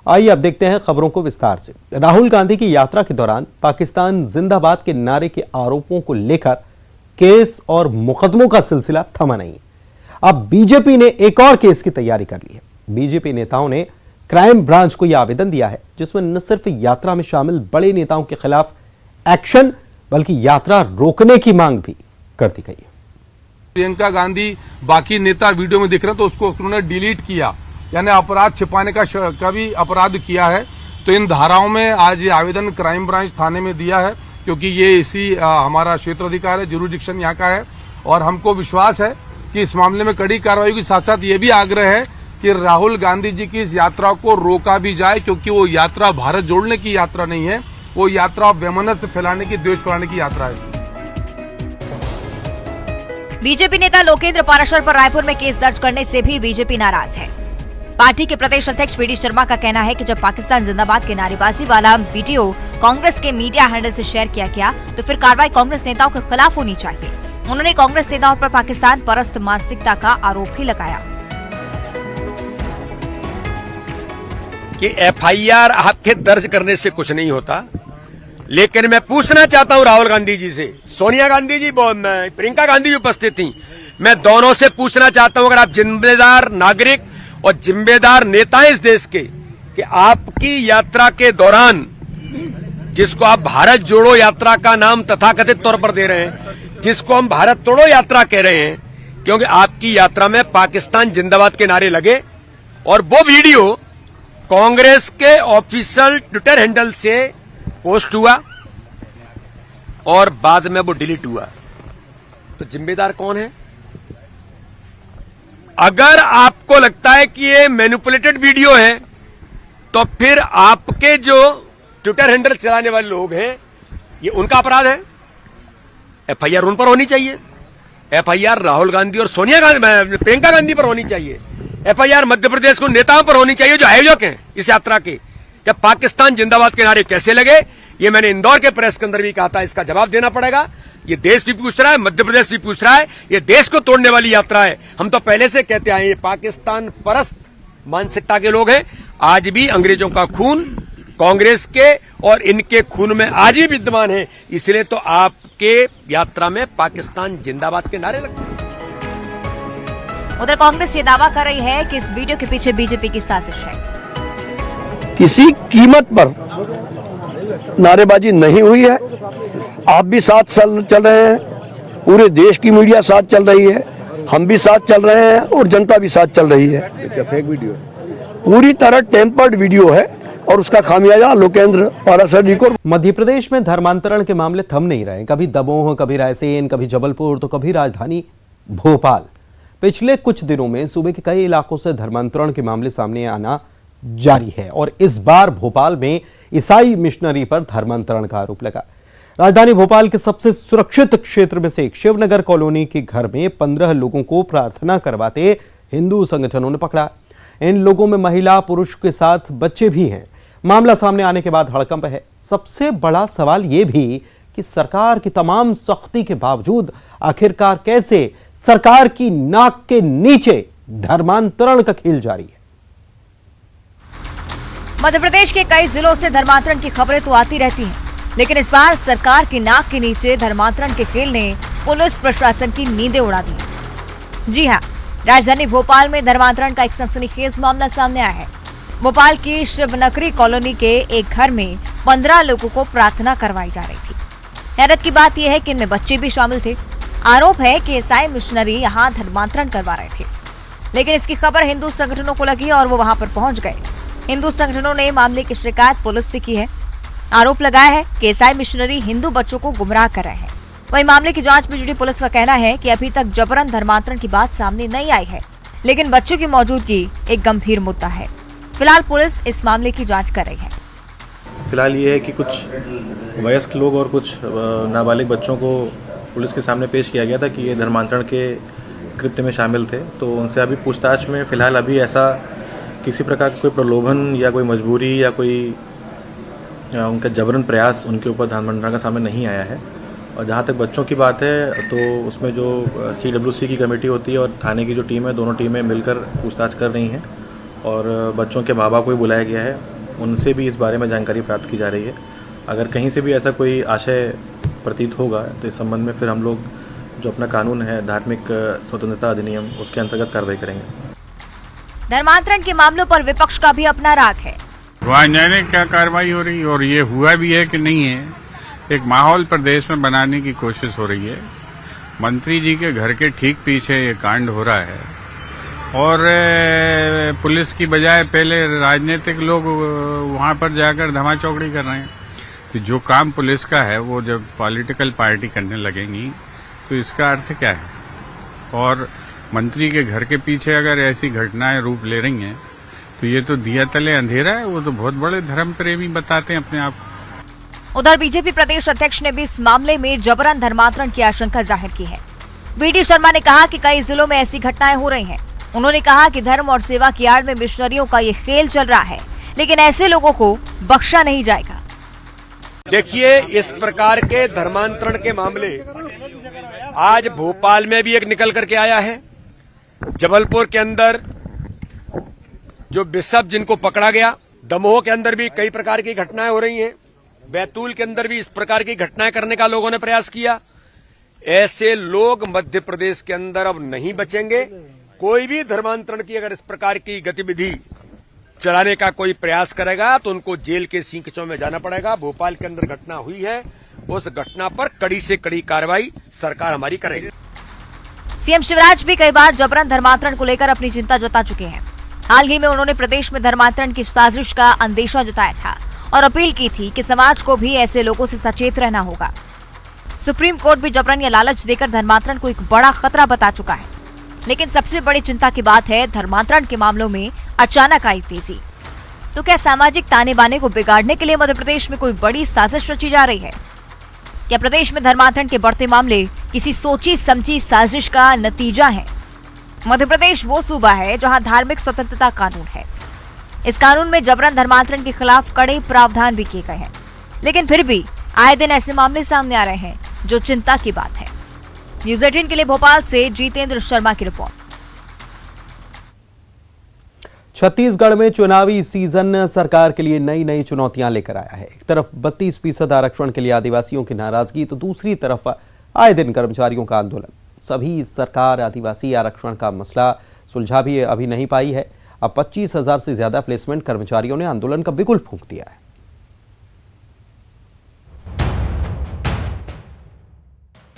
आइए अब देखते हैं खबरों को विस्तार से। राहुल गांधी की यात्रा के दौरान पाकिस्तान जिंदाबाद के नारे के आरोपों को लेकर केस और मुकदमों का सिलसिला थमा नहीं। अब बीजेपी ने एक और केस की तैयारी कर ली है। बीजेपी नेताओं ने क्राइम ब्रांच को यह आवेदन दिया है जिसमें न सिर्फ यात्रा में शामिल बड़े नेताओं के खिलाफ एक्शन बल्कि यात्रा रोकने की मांग भी कर दी गई है। प्रियंका गांधी बाकी नेता वीडियो में दिख रहे हैं तो उसको उन्होंने डिलीट किया, यानी अपराध छिपाने का भी अपराध किया है। तो इन धाराओं में आज ये आवेदन क्राइम ब्रांच थाने में दिया है क्योंकि ये इसी हमारा क्षेत्राधिकार है, जुरिडिक्शन यहाँ का है और हमको विश्वास है कि इस मामले में कड़ी कार्रवाई के साथ साथ ये भी आग्रह है कि राहुल गांधी जी की इस यात्रा को रोका भी जाए क्योंकि वो यात्रा भारत जोड़ने की यात्रा नहीं है, वो यात्रा वैमनस्य फैलाने की, द्वेष फैलाने की यात्रा है। बीजेपी नेता लोकेंद्र पाराशर पर रायपुर में केस दर्ज करने से भी बीजेपी नाराज है। पार्टी के प्रदेश अध्यक्ष बीडी शर्मा का कहना है कि जब पाकिस्तान जिंदाबाद के नारेबाजी वाला वीडियो कांग्रेस के मीडिया हैंडल से शेयर किया गया तो फिर कार्रवाई कांग्रेस नेताओं के खिलाफ होनी चाहिए। उन्होंने कांग्रेस नेताओं पर पाकिस्तान परस्त मानसिकता का आरोप भी लगाया कि एफआईआर आपके दर्ज करने से कुछ नहीं होता, लेकिन मैं पूछना चाहता हूं राहुल गांधी जी से, सोनिया गांधी जी, प्रियंका गांधी जी उपस्थित थी, मैं दोनों से पूछना चाहता हूं अगर आप जिम्मेदार नागरिक और जिम्मेदार नेता हैं इस देश के कि आपकी यात्रा के दौरान जिसको आप भारत जोड़ो यात्रा का नाम तथाकथित तौर पर दे रहे हैं, जिसको हम भारत तोड़ो यात्रा कह रहे हैं, क्योंकि आपकी यात्रा में पाकिस्तान जिंदाबाद के नारे लगे और वो वीडियो कांग्रेस के ऑफिशियल ट्विटर हैंडल से पोस्ट हुआ और बाद में वो डिलीट हुआ, तो जिम्मेदार कौन है? अगर आपको लगता है कि ये मैनिपुलेटेड वीडियो है तो फिर आपके जो ट्विटर हैंडल चलाने वाले लोग हैं ये उनका अपराध है। एफआईआर उन पर होनी चाहिए, एफआईआर राहुल गांधी और सोनिया गांधी, प्रियंका गांधी पर होनी चाहिए, एफआईआर मध्य प्रदेश को नेताओं पर होनी चाहिए जो आयोजक हैं इस यात्रा के। क्या पाकिस्तान जिंदाबाद के नारे कैसे लगे ये मैंने इंदौर के प्रेस के अंदर भी कहा था, इसका जवाब देना पड़ेगा। ये देश भी पूछ रहा है, मध्य प्रदेश भी पूछ रहा है, ये देश को तोड़ने वाली यात्रा है। हम तो पहले से कहते आए ये पाकिस्तान परस्त मानसिकता के लोग हैं। आज भी अंग्रेजों का खून कांग्रेस के और इनके खून में आज भी विद्यमान है, इसलिए तो आपके यात्रा में पाकिस्तान जिंदाबाद के नारे लगते हैं। उधर कांग्रेस ये दावा कर रही है कि इस वीडियो के पीछे बीजेपी की साजिश है। किसी कीमत पर नारेबाजी नहीं हुई है। आप भी साथ चल रहे हैं, पूरे देश की मीडिया साथ चल रही है, हम भी साथ चल रहे हैं और जनता भी साथ चल रही है। क्या फेक वीडियो? पूरी तरह टेम्पर्ड वीडियो है और उसका खामियाजा लोकेंद्र पाराशर जी को। मध्य प्रदेश में धर्मांतरण के मामले थम नहीं रहे। कभी दमोह, कभी रायसेन, कभी जबलपुर तो कभी राजधानी भोपाल। पिछले कुछ दिनों में सूबे के कई इलाकों से धर्मांतरण के मामले सामने आना जारी है और इस बार भोपाल में ईसाई मिशनरी पर धर्मांतरण का आरोप लगा। राजधानी भोपाल के सबसे सुरक्षित क्षेत्र में से एक शिवनगर कॉलोनी के घर में 15 लोगों को प्रार्थना करवाते हिंदू संगठनों ने पकड़ा। इन लोगों में महिला, पुरुष के साथ बच्चे भी हैं। मामला सामने आने के बाद हड़कंप है। सबसे बड़ा सवाल यह भी कि सरकार की तमाम सख्ती के बावजूद आखिरकार कैसे सरकार की नाक के नीचे धर्मांतरण का खेल जारी है। मध्य प्रदेश के कई जिलों से धर्मांतरण की खबरें तो आती रहती हैं, लेकिन इस बार सरकार की नाक के नीचे धर्मांतरण के खेल ने पुलिस प्रशासन की नींदें उड़ा दी। जी हां, राजधानी भोपाल में धर्मांतरण का एक सनसनीखेज मामला सामने आया है। भोपाल की शिवनगरी कॉलोनी के एक घर में 15 लोगों को प्रार्थना करवाई जा रही थी। हैरत की बात यह है कि इनमें बच्चे भी शामिल थे। आरोप है कि ईसाई मिशनरी यहां धर्मांतरण करवा रहे थे, लेकिन इसकी खबर हिंदू संगठनों को लगी और वो वहां पर पहुंच गए। हिंदू संगठनों ने मामले की शिकायत पुलिस से की है। आरोप लगाया है कि ईसाई मिशनरी हिंदू बच्चों को गुमराह कर रहे हैं। वहीं मामले की जांच में जुड़ी पुलिस का कहना है कि अभी तक जबरन धर्मांतरण की बात सामने नहीं आई है, लेकिन बच्चों की मौजूदगी एक गंभीर मुद्दा है। फिलहाल पुलिस इस मामले की जांच कर रही है। फिलहाल ये है कि कुछ वयस्क लोग और कुछ नाबालिग बच्चों को पुलिस के सामने पेश किया गया था कि ये धर्मांतरण के कृत्य में शामिल थे। तो उनसे अभी पूछताछ में फिलहाल अभी ऐसा किसी प्रकार का कोई प्रलोभन या कोई मजबूरी या कोई उनका जबरन प्रयास उनके ऊपर धर्मांतरण का सामने नहीं आया है। और जहाँ तक बच्चों की बात है तो उसमें जो CWC की कमेटी होती है और थाने की जो टीम है, दोनों टीमें मिलकर पूछताछ कर रही हैं और बच्चों के माँ बाप को भी बुलाया गया है उनसे भी इस बारे में जानकारी प्राप्त की जा रही है। अगर कहीं से भी ऐसा कोई आशय प्रतीत होगा तो इस संबंध में फिर हम लोग जो अपना कानून है धार्मिक स्वतंत्रता अधिनियम उसके अंतर्गत कार्रवाई करेंगे। धर्मांतरण के मामलों पर विपक्ष का भी अपना राग है। जाने क्या कार्रवाई हो रही है और ये हुआ भी है कि नहीं है, एक माहौल प्रदेश में बनाने की कोशिश हो रही है। मंत्री जी के घर के ठीक पीछे ये कांड हो रहा है और पुलिस की बजाय पहले राजनीतिक लोग वहां पर जाकर धमाचौकड़ी कर रहे हैं। तो जो काम पुलिस का है वो जब पॉलिटिकल पार्टी करने लगेंगी तो इसका अर्थ क्या है। और मंत्री के घर के पीछे अगर ऐसी घटनाएं रूप ले रही हैं तो ये तो दिया तले अंधेरा है। वो तो बहुत बड़े धर्म प्रेमी बताते हैं अपने आप। उधर बीजेपी प्रदेश अध्यक्ष ने भी इस मामले में जबरन धर्मांतरण की आशंका जाहिर की है। वीडी शर्मा ने कहा कि कई जिलों में ऐसी घटनाएं हो रही हैं। उन्होंने कहा कि धर्म और सेवा की आड़ में मिशनरियों का ये खेल चल रहा है, लेकिन ऐसे लोगों को बख्शा नहीं जाएगा। देखिए, इस प्रकार के धर्मांतरण के मामले आज भोपाल में भी एक निकल करके आया है। जबलपुर के अंदर जो बिशप जिनको पकड़ा गया, दमोह के अंदर भी कई प्रकार की घटनाएं हो रही हैं, बैतूल के अंदर भी इस प्रकार की घटनाएं करने का लोगों ने प्रयास किया। ऐसे लोग मध्य प्रदेश के अंदर अब नहीं बचेंगे। कोई भी धर्मांतरण की अगर इस प्रकार की गतिविधि चलाने का कोई प्रयास करेगा तो उनको जेल के सींचों में जाना पड़ेगा। भोपाल के अंदर घटना हुई है, उस घटना पर कड़ी से कड़ी कार्रवाई सरकार हमारी करेगी। सीएम शिवराज भी कई बार जबरन धर्मांतरण को लेकर अपनी चिंता जता चुके हैं। हाल ही में उन्होंने प्रदेश में धर्मांतरण की साजिश का अंदेशा जताया था और अपील की थी कि समाज को भी ऐसे लोगों से सचेत रहना होगा। सुप्रीम कोर्ट भी जबरन या लालच देकर धर्मांतरण को एक बड़ा खतरा बता चुका है। लेकिन सबसे बड़ी चिंता की बात है धर्मांतरण के मामलों में अचानक आई तेजी। तो क्या सामाजिक ताने बाने को बिगाड़ने के लिए मध्य प्रदेश में कोई बड़ी साजिश रची जा रही है? क्या प्रदेश में धर्मांतरण के बढ़ते मामले किसी सोची समझी साजिश का नतीजा है? मध्य प्रदेश वो सूबा है जहां धार्मिक स्वतंत्रता कानून है। इस कानून में जबरन धर्मांतरण के खिलाफ कड़े प्रावधान भी किए गए हैं, लेकिन फिर भी आए दिन ऐसे मामले सामने आ रहे हैं जो चिंता की बात है। न्यूज़ 18 के लिए भोपाल से जीतेंद्र शर्मा की रिपोर्ट। छत्तीसगढ़ में चुनावी सीजन सरकार के लिए नई नई चुनौतियां लेकर आया है। एक तरफ 32% आरक्षण के लिए आदिवासियों की नाराजगी, तो दूसरी तरफ आए दिन कर्मचारियों का आंदोलन। सभी सरकार आदिवासी आरक्षण का मसला सुलझा भी अभी नहीं पाई है। अब 25,000 से ज्यादा प्लेसमेंट कर्मचारियों ने आंदोलन का बिगुल फूंक दिया है।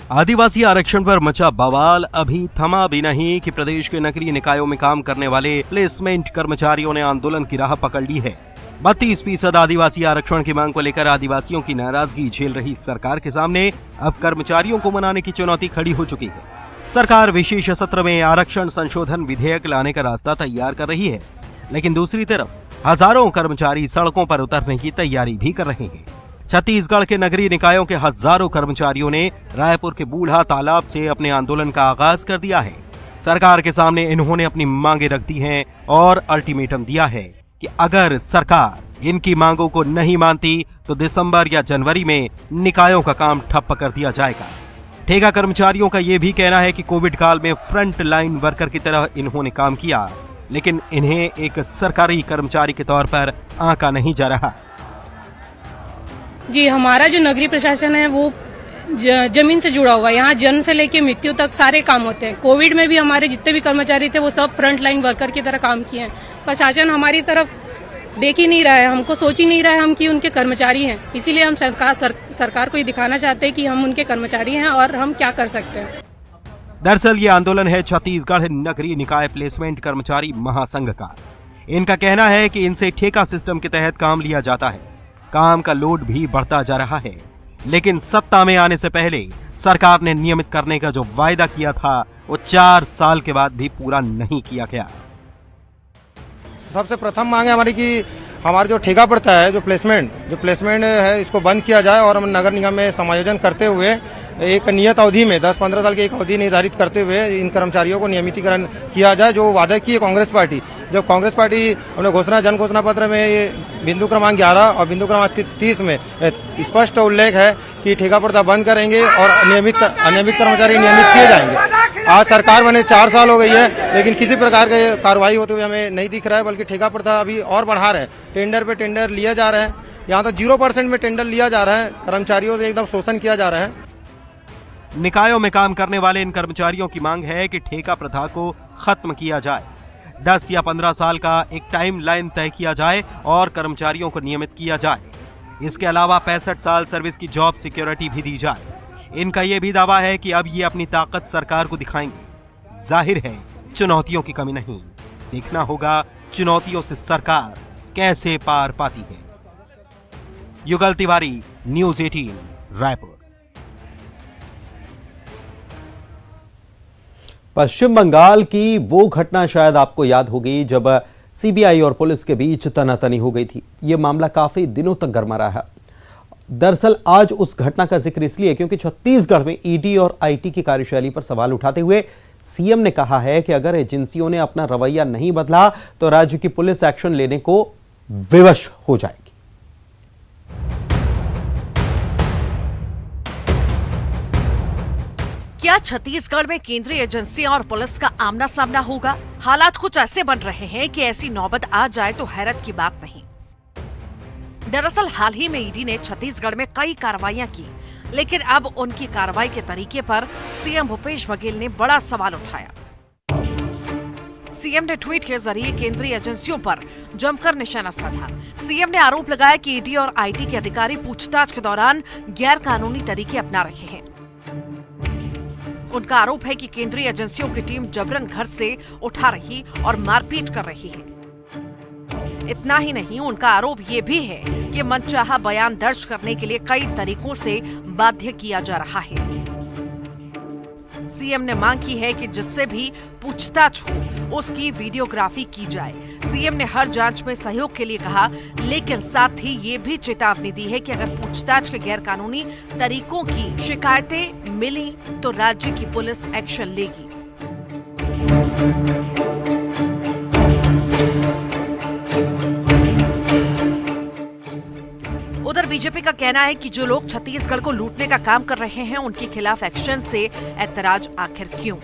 आदिवासी आरक्षण पर मचा बवाल अभी थमा भी नहीं कि प्रदेश के नगरीय निकायों में काम करने वाले प्लेसमेंट कर्मचारियों ने आंदोलन की राह पकड़ ली है। 32% आदिवासी आरक्षण की मांग को लेकर आदिवासियों की नाराजगी झेल रही सरकार के सामने अब कर्मचारियों को मनाने की चुनौती खड़ी हो चुकी है। सरकार विशेष सत्र में आरक्षण संशोधन विधेयक लाने का रास्ता तैयार कर रही है, लेकिन दूसरी तरफ हजारों कर्मचारी सड़कों पर उतरने की तैयारी भी कर रहे हैं। छत्तीसगढ़ के नगरीय निकायों के हजारों कर्मचारियों ने रायपुर के बूढ़ा तालाब से अपने आंदोलन का आगाज कर दिया है। सरकार के सामने इन्होंने अपनी मांगे रख दी हैं और अल्टीमेटम दिया है कि अगर सरकार इनकी मांगों को नहीं मानती तो दिसंबर या जनवरी में निकायों का काम ठप्प कर दिया जाएगा। ठेका कर्मचारियों का यह भी कहना है कि कोविड काल में फ्रंट लाइन वर्कर की तरह इन्होंने काम किया, लेकिन इन्हें एक सरकारी कर्मचारी के तौर पर आंका नहीं जा रहा। जी, हमारा जो नगरीय प्रशासन है वो जमीन से जुड़ा हुआ है। यहाँ जन्म से लेके मृत्यु तक सारे काम होते हैं। कोविड में भी हमारे जितने भी कर्मचारी थे वो सब फ्रंट लाइन वर्कर की तरह काम किए हैं। प्रशासन हमारी तरफ देख ही नहीं रहा है, हमको सोच ही नहीं रहा है हम कि उनके कर्मचारी हैं। इसीलिए हम सरकार को ये दिखाना चाहते हैं कि हम उनके कर्मचारी हैं और हम क्या कर सकते हैं। दरअसल ये आंदोलन है छत्तीसगढ़ नगरीय निकाय प्लेसमेंट कर्मचारी महासंघ का। इनका कहना है कि इनसे ठेका सिस्टम के तहत काम लिया जाता है, काम का लोड भी बढ़ता जा रहा है, लेकिन सत्ता में आने से पहले सरकार ने नियमित करने का जो वायदा किया था वो 4 साल के बाद भी पूरा नहीं किया गया। सबसे प्रथम मांग है हमारी कि हमारा जो ठेका पड़ता है, जो प्लेसमेंट है, इसको बंद किया जाए और हम नगर निगम में समायोजन करते हुए एक नियत अवधि में 10-15 साल की एक अवधि निर्धारित करते हुए इन कर्मचारियों को नियमितीकरण किया जाए, जो वादा की है कांग्रेस पार्टी। जब कांग्रेस पार्टी अपने जन घोषणा पत्र में ये बिंदु क्रमांक 11 और बिंदु क्रमांक 30 में स्पष्ट उल्लेख है कि ठेका प्रथा बंद करेंगे और अनियमित कर्मचारी नियमित किए जाएंगे। आज सरकार बने 4 साल हो गई है, लेकिन किसी प्रकार की कार्रवाई होते हुए हमें नहीं दिख रहा है, बल्कि ठेका प्रथा अभी और बढ़ा रहे हैं। टेंडर पे टेंडर लिया जा रहे हैं, यहाँ तो 0% में टेंडर लिया जा रहा है, कर्मचारियों से एकदम शोषण किया जा रहा है। निकायों में काम करने वाले इन कर्मचारियों की मांग है कि ठेका प्रथा को खत्म किया जाए, 10 या 15 साल का एक टाइम लाइन तय किया जाए और कर्मचारियों को नियमित किया जाए। इसके अलावा 65 साल सर्विस की जॉब सिक्योरिटी भी दी जाए। इनका यह भी दावा है कि अब ये अपनी ताकत सरकार को दिखाएंगे। जाहिर है चुनौतियों की कमी नहीं, देखना होगा चुनौतियों से सरकार कैसे पार पाती है। युगल तिवारी, न्यूज़ 18, रायपुर। पश्चिम बंगाल की वो घटना शायद आपको याद होगी जब सीबीआई और पुलिस के बीच तनातनी हो गई थी। ये मामला काफी दिनों तक गर्मा रहा। दरअसल आज उस घटना का जिक्र इसलिए क्योंकि छत्तीसगढ़ में ईडी और आईटी की कार्यशैली पर सवाल उठाते हुए सीएम ने कहा है कि अगर एजेंसियों ने अपना रवैया नहीं बदला तो राज्य की पुलिस एक्शन लेने को विवश हो जाएगी। क्या छत्तीसगढ़ में केंद्रीय एजेंसियां और पुलिस का आमना सामना होगा? हालात कुछ ऐसे बन रहे हैं कि ऐसी नौबत आ जाए तो हैरत की बात नहीं। दरअसल हाल ही में ईडी ने छत्तीसगढ़ में कई कार्रवाइयां की, लेकिन अब उनकी कार्रवाई के तरीके पर सीएम भूपेश बघेल ने बड़ा सवाल उठाया। सीएम ने ट्वीट के जरिए केंद्रीय एजेंसियों पर जमकर निशाना साधा। सीएम ने आरोप लगाया कि ईडी और आईटी के अधिकारी पूछताछ के दौरान गैर कानूनी तरीके अपना रहे हैं। उनका आरोप है कि केंद्रीय एजेंसियों की टीम जबरन घर से उठा रही और मारपीट कर रही है। इतना ही नहीं, उनका आरोप ये भी है कि मनचाहा बयान दर्ज करने के लिए कई तरीकों से बाध्य किया जा रहा है। सीएम ने मांग की है कि जिससे भी पूछताछ हो उसकी वीडियोग्राफी की जाए। सीएम ने हर जांच में सहयोग के लिए कहा, लेकिन साथ ही ये भी चेतावनी दी है कि अगर पूछताछ के गैरकानूनी तरीकों की शिकायतें मिली तो राज्य की पुलिस एक्शन लेगी। उधर बीजेपी का कहना है कि जो लोग छत्तीसगढ़ को लूटने का काम कर रहे हैं उनके खिलाफ एक्शन से ऐतराज आखिर क्यों?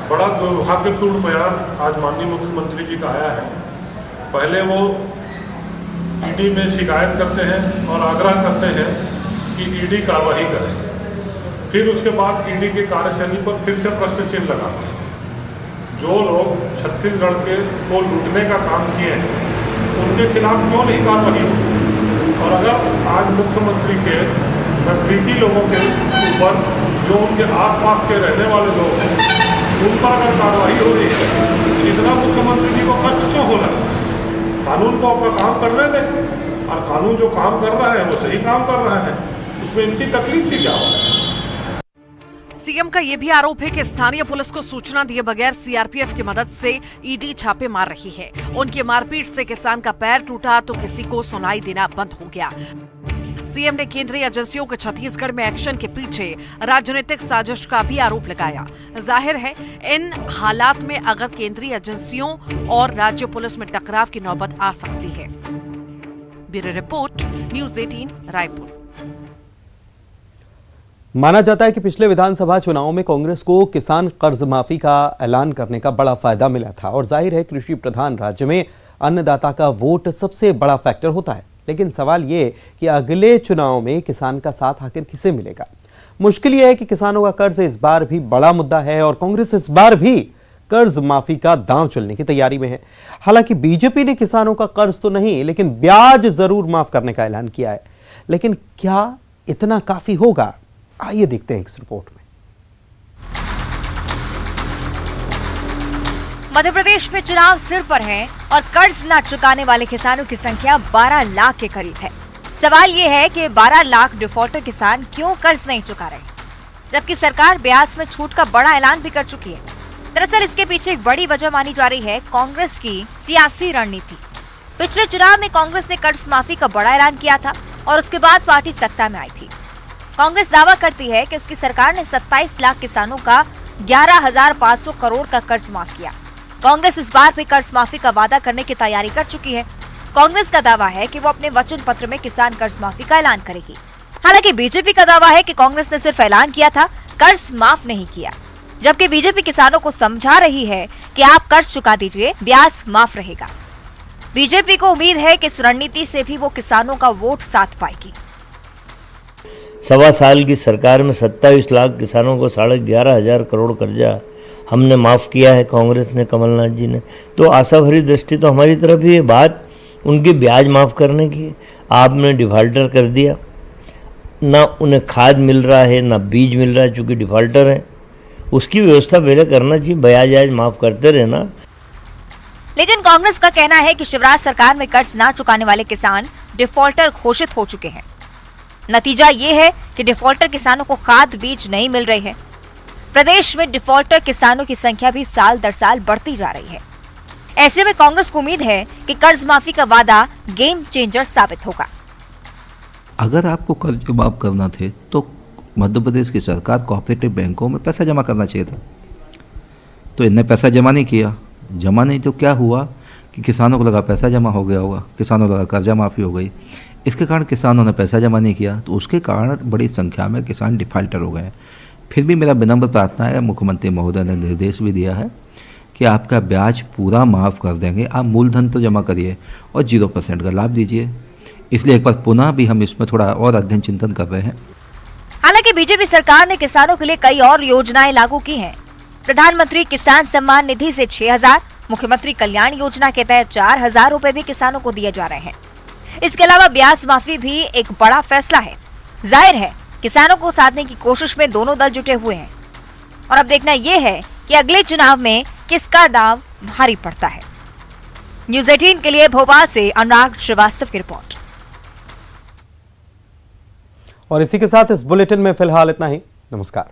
बड़ा दुर्भाग्यपूर्ण बयान आज माननीय मुख्यमंत्री जी का आया है। पहले वो ईडी में शिकायत करते हैं और आग्रह करते हैं कि ईडी कार्रवाई करे, फिर उसके बाद ईडी की कार्यशैली पर फिर से प्रश्न चिन्ह लगाते हैं। जो लोग छत्तीसगढ़ को लूटने का काम किए हैं उनके खिलाफ क्यों नहीं कार्रवाई होती? और अगर आज मुख्यमंत्री के नजदीकी लोगों के ऊपर जो उनके आसपास के रहने वाले लोग हैं उन पर अगर कार्रवाई हो रही है, इतना मुख्यमंत्री जी को कष्ट क्यों हो रहा है? कानून को अपना काम करने दें, और कानून जो काम कर रहा है वो सही काम कर रहा है, उसमें इनकी तकलीफ की क्या बात है? सीएम का यह भी आरोप है कि स्थानीय पुलिस को सूचना दिए बगैर सीआरपीएफ की मदद से ईडी छापे मार रही है। उनकी मारपीट से किसान का पैर टूटा तो किसी को सुनाई देना बंद हो गया। सीएम ने केंद्रीय एजेंसियों के छत्तीसगढ़ में एक्शन के पीछे राजनीतिक साजिश का भी आरोप लगाया। जाहिर है इन हालात में अगर केंद्रीय एजेंसियों और राज्य पुलिस में टकराव की नौबत आ सकती है। Bureau report, news 18, Raipur. माना जाता है कि पिछले विधानसभा चुनाव में कांग्रेस को किसान कर्ज माफी का ऐलान करने का बड़ा फायदा मिला था और जाहिर है कृषि प्रधान राज्य में अन्नदाता का वोट सबसे बड़ा फैक्टर होता है। लेकिन सवाल ये कि अगले चुनाव में किसान का साथ आखिर किसे मिलेगा? मुश्किल यह है कि किसानों का कर्ज इस बार भी बड़ा मुद्दा है और कांग्रेस इस बार भी कर्ज माफी का दांव चलने की तैयारी में है। हालांकि बीजेपी ने किसानों का कर्ज तो नहीं लेकिन ब्याज जरूर माफ करने का ऐलान किया है। लेकिन क्या इतना काफी होगा? आइए देखते हैं इस रिपोर्ट में। मध्य प्रदेश में चुनाव सिर पर है और कर्ज न चुकाने वाले किसानों की संख्या 12 लाख के करीब है। सवाल ये है कि 12 लाख डिफॉल्टर किसान क्यों कर्ज नहीं चुका रहे, जबकि सरकार ब्याज में छूट का बड़ा ऐलान भी कर चुकी है। दरअसल इसके पीछे एक बड़ी वजह मानी जा रही है कांग्रेस की सियासी रणनीति। पिछले चुनाव में कांग्रेस ने कर्ज माफी का बड़ा ऐलान किया था और उसके बाद पार्टी सत्ता में आई थी। कांग्रेस दावा करती है कि उसकी सरकार ने 27 लाख किसानों का 11,500 करोड़ का कर्ज माफ किया। कांग्रेस इस बार भी कर्ज माफी का वादा करने की तैयारी कर चुकी है। कांग्रेस का दावा है कि वो अपने वचन पत्र में किसान कर्ज माफी का ऐलान करेगी। हालांकि बीजेपी का दावा है कि कांग्रेस ने सिर्फ ऐलान किया था, कर्ज माफ नहीं किया। जबकि बीजेपी किसानों को समझा रही है कि आप कर्ज चुका दीजिए, ब्याज माफ रहेगा। बीजेपी को उम्मीद है कि इस रणनीति से भी वो किसानों का वोट साथ पाएगी। 1.25 साल की सरकार में 27 लाख किसानों को 11,500 करोड़ कर्जा हमने माफ़ किया है, कांग्रेस ने, कमलनाथ जी ने। तो आशा भरी दृष्टि तो हमारी तरफ ही है। बात उनकी ब्याज माफ़ करने की, आपने डिफाल्टर कर दिया, ना उन्हें खाद मिल रहा है ना बीज मिल रहा है, चूँकि डिफाल्टर है। उसकी व्यवस्था पहले करना चाहिए, ब्याज माफ़ करते रहना। लेकिन कांग्रेस का कहना है कि शिवराज सरकार में कर्ज ना चुकाने वाले किसान डिफॉल्टर घोषित हो चुके हैं। नतीजा ये है कि डिफॉल्टर किसानों को खाद बीज नहीं मिल रहे हैं। प्रदेश में डिफॉल्टर किसानों की संख्या भी साल दर साल बढ़ती जा रही है। ऐसे में कांग्रेस को उम्मीद है कि कर्ज माफी का वादा गेम चेंजर साबित होगा। अगर आपको कर्ज माफ करना थे तो मध्य प्रदेश की सरकार कोऑपरेटिव बैंकों में पैसा जमा करना चाहिए था। तो इनने पैसा जमा नहीं किया। जमा नहीं तो क्या हुआ कि किसानों को लगा पैसा जमा हो गया होगा, किसानों को लगा कर्जा माफ़ी हो गई। इसके कारण किसानों ने पैसा जमा नहीं किया, तो उसके कारण बड़ी संख्या में किसान डिफाल्टर हो गए। फिर भी मेरा विनम्र प्रार्थना है, मुख्यमंत्री महोदय ने निर्देश भी दिया है कि आपका ब्याज पूरा माफ़ कर देंगे, आप मूलधन तो जमा करिए और 0% का लाभ दीजिए। इसलिए एक बार पुनः भी हम इसमें थोड़ा और अध्ययन चिंतन कर रहे हैं। हालांकि बीजेपी सरकार ने किसानों के लिए कई और योजनाएं लागू की हैं। प्रधानमंत्री किसान सम्मान निधि से 6,000, मुख्यमंत्री कल्याण योजना के तहत 4,000 रुपए भी किसानों को दिए जा रहे हैं। इसके अलावा ब्याज माफी भी एक बड़ा फैसला है। जाहिर है किसानों को साधने की कोशिश में दोनों दल जुटे हुए हैं और अब देखना यह है कि अगले चुनाव में किसका दांव भारी पड़ता है। न्यूज़ 18 के लिए भोपाल से अनुराग श्रीवास्तव की रिपोर्ट। और इसी के साथ इस बुलेटिन में फिलहाल इतना ही। नमस्कार।